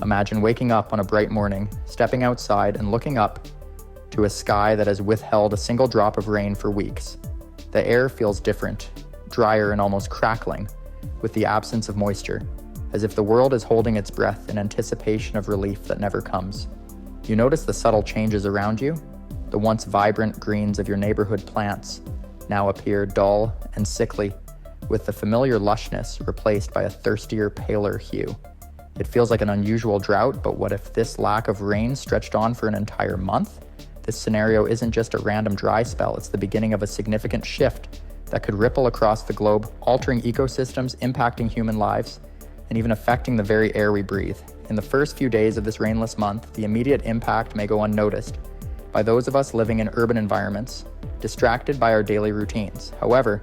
Imagine waking up on a bright morning, stepping outside and looking up to a sky that has withheld a single drop of rain for weeks. The air feels different, drier and almost crackling, with the absence of moisture, as if the world is holding its breath in anticipation of relief that never comes. You notice the subtle changes around you. The once vibrant greens of your neighborhood plants now appear dull and sickly, with the familiar lushness replaced by a thirstier, paler hue. It feels like an unusual drought, but what if this lack of rain stretched on for an entire month? This scenario isn't just a random dry spell, it's the beginning of a significant shift that could ripple across the globe, altering ecosystems, impacting human lives, and even affecting the very air we breathe. In the first few days of this rainless month, the immediate impact may go unnoticed by those of us living in urban environments, distracted by our daily routines. However,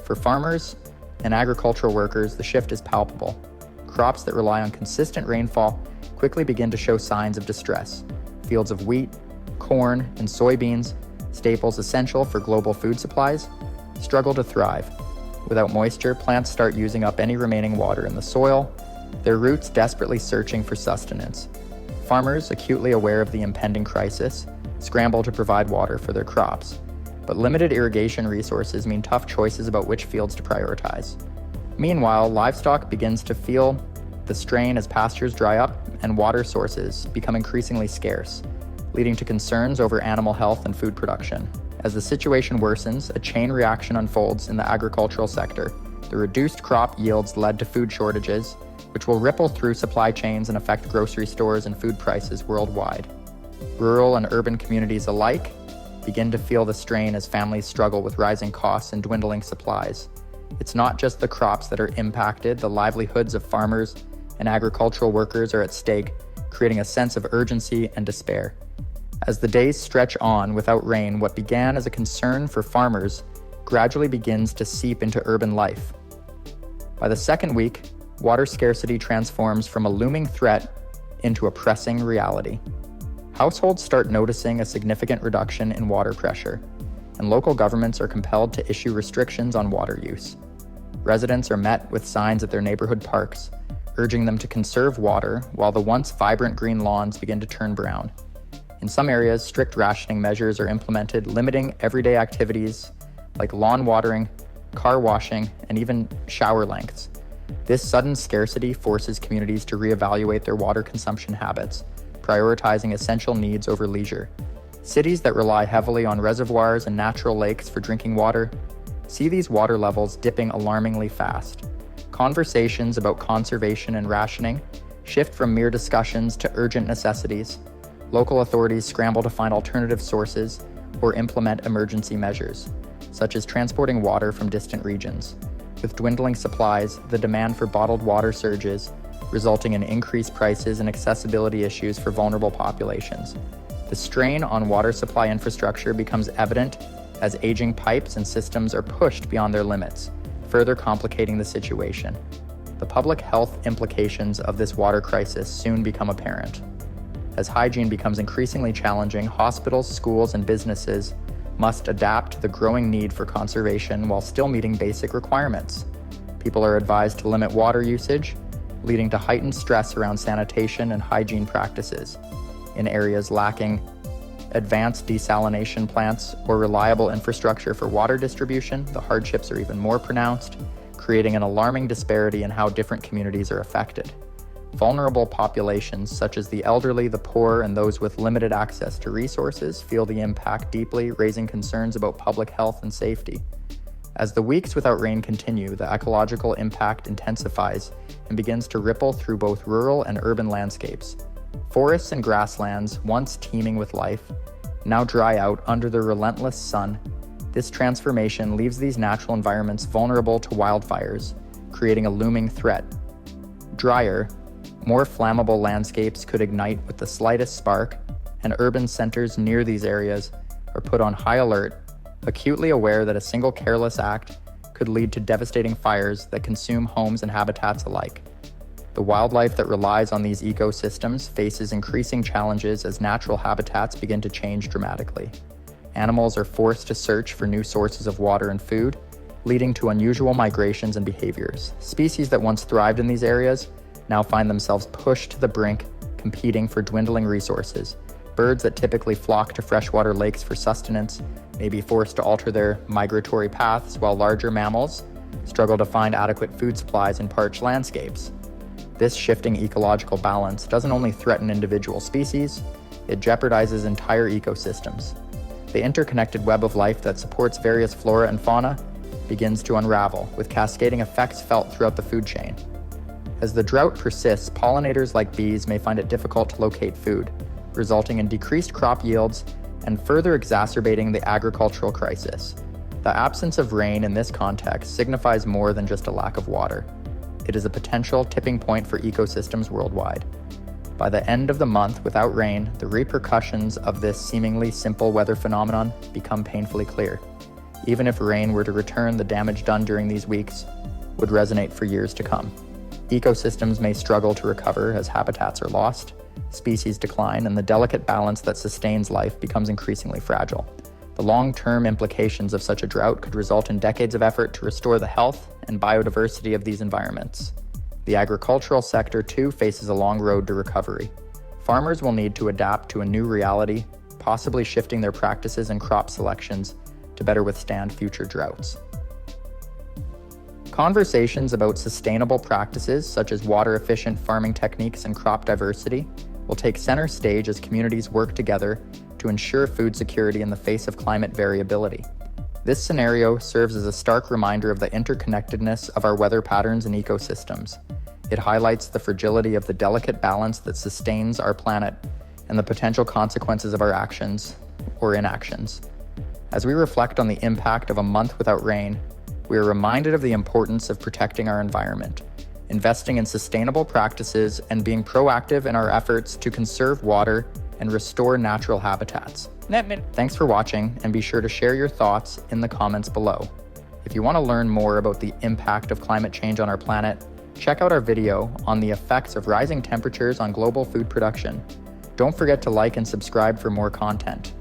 for farmers and agricultural workers, the shift is palpable. Crops that rely on consistent rainfall quickly begin to show signs of distress. Fields of wheat, corn, and soybeans, staples essential for global food supplies, struggle to thrive. Without moisture, plants start using up any remaining water in the soil, their roots desperately searching for sustenance. Farmers, acutely aware of the impending crisis, scramble to provide water for their crops. But limited irrigation resources mean tough choices about which fields to prioritize. Meanwhile, livestock begins to feel the strain as pastures dry up and water sources become increasingly scarce, leading to concerns over animal health and food production. As the situation worsens, a chain reaction unfolds in the agricultural sector. The reduced crop yields led to food shortages, which will ripple through supply chains and affect grocery stores and food prices worldwide. Rural and urban communities alike begin to feel the strain as families struggle with rising costs and dwindling supplies. It's not just the crops that are impacted, the livelihoods of farmers and agricultural workers are at stake, creating a sense of urgency and despair. As the days stretch on without rain, what began as a concern for farmers gradually begins to seep into urban life. By the second week, water scarcity transforms from a looming threat into a pressing reality. Households start noticing a significant reduction in water pressure, and local governments are compelled to issue restrictions on water use. Residents are met with signs at their neighborhood parks, urging them to conserve water while the once vibrant green lawns begin to turn brown. In some areas, strict rationing measures are implemented, limiting everyday activities like lawn watering, car washing, and even shower lengths. This sudden scarcity forces communities to reevaluate their water consumption habits, prioritizing essential needs over leisure. Cities that rely heavily on reservoirs and natural lakes for drinking water see these water levels dipping alarmingly fast. Conversations about conservation and rationing shift from mere discussions to urgent necessities. Local authorities scramble to find alternative sources or implement emergency measures, such as transporting water from distant regions. With dwindling supplies, the demand for bottled water surges, resulting in increased prices and accessibility issues for vulnerable populations. The strain on water supply infrastructure becomes evident as aging pipes and systems are pushed beyond their limits, further complicating the situation. The public health implications of this water crisis soon become apparent. As hygiene becomes increasingly challenging, hospitals, schools, and businesses must adapt to the growing need for conservation while still meeting basic requirements. People are advised to limit water usage, leading to heightened stress around sanitation and hygiene practices. In areas lacking advanced desalination plants or reliable infrastructure for water distribution, the hardships are even more pronounced, creating an alarming disparity in how different communities are affected. Vulnerable populations such as the elderly, the poor, and those with limited access to resources feel the impact deeply, raising concerns about public health and safety. As the weeks without rain continue, the ecological impact intensifies and begins to ripple through both rural and urban landscapes. Forests and grasslands, once teeming with life, now dry out under the relentless sun. This transformation leaves these natural environments vulnerable to wildfires, creating a looming threat. Drier, more flammable landscapes could ignite with the slightest spark, and urban centers near these areas are put on high alert, acutely aware that a single careless act could lead to devastating fires that consume homes and habitats alike. The wildlife that relies on these ecosystems faces increasing challenges as natural habitats begin to change dramatically. Animals are forced to search for new sources of water and food, leading to unusual migrations and behaviors. Species that once thrived in these areas now find themselves pushed to the brink competing for dwindling resources. Birds that typically flock to freshwater lakes for sustenance may be forced to alter their migratory paths, while larger mammals struggle to find adequate food supplies in parched landscapes. This shifting ecological balance doesn't only threaten individual species, it jeopardizes entire ecosystems. The interconnected web of life that supports various flora and fauna begins to unravel, with cascading effects felt throughout the food chain. As the drought persists, pollinators like bees may find it difficult to locate food, resulting in decreased crop yields and further exacerbating the agricultural crisis. The absence of rain in this context signifies more than just a lack of water. It is a potential tipping point for ecosystems worldwide. By the end of the month without rain, the repercussions of this seemingly simple weather phenomenon become painfully clear. Even if rain were to return, the damage done during these weeks would resonate for years to come. Ecosystems may struggle to recover as habitats are lost, species decline, and the delicate balance that sustains life becomes increasingly fragile. The long-term implications of such a drought could result in decades of effort to restore the health and biodiversity of these environments. The agricultural sector, too, faces a long road to recovery. Farmers will need to adapt to a new reality, possibly shifting their practices and crop selections to better withstand future droughts. Conversations about sustainable practices, such as water-efficient farming techniques and crop diversity, will take center stage as communities work together to ensure food security in the face of climate variability. This scenario serves as a stark reminder of the interconnectedness of our weather patterns and ecosystems. It highlights the fragility of the delicate balance that sustains our planet and the potential consequences of our actions or inactions. As we reflect on the impact of a month without rain, we are reminded of the importance of protecting our environment, investing in sustainable practices, and being proactive in our efforts to conserve water and restore natural habitats. Thanks for watching, and be sure to share your thoughts in the comments below. If you want to learn more about the impact of climate change on our planet, check out our video on the effects of rising temperatures on global food production. Don't forget to like and subscribe for more content.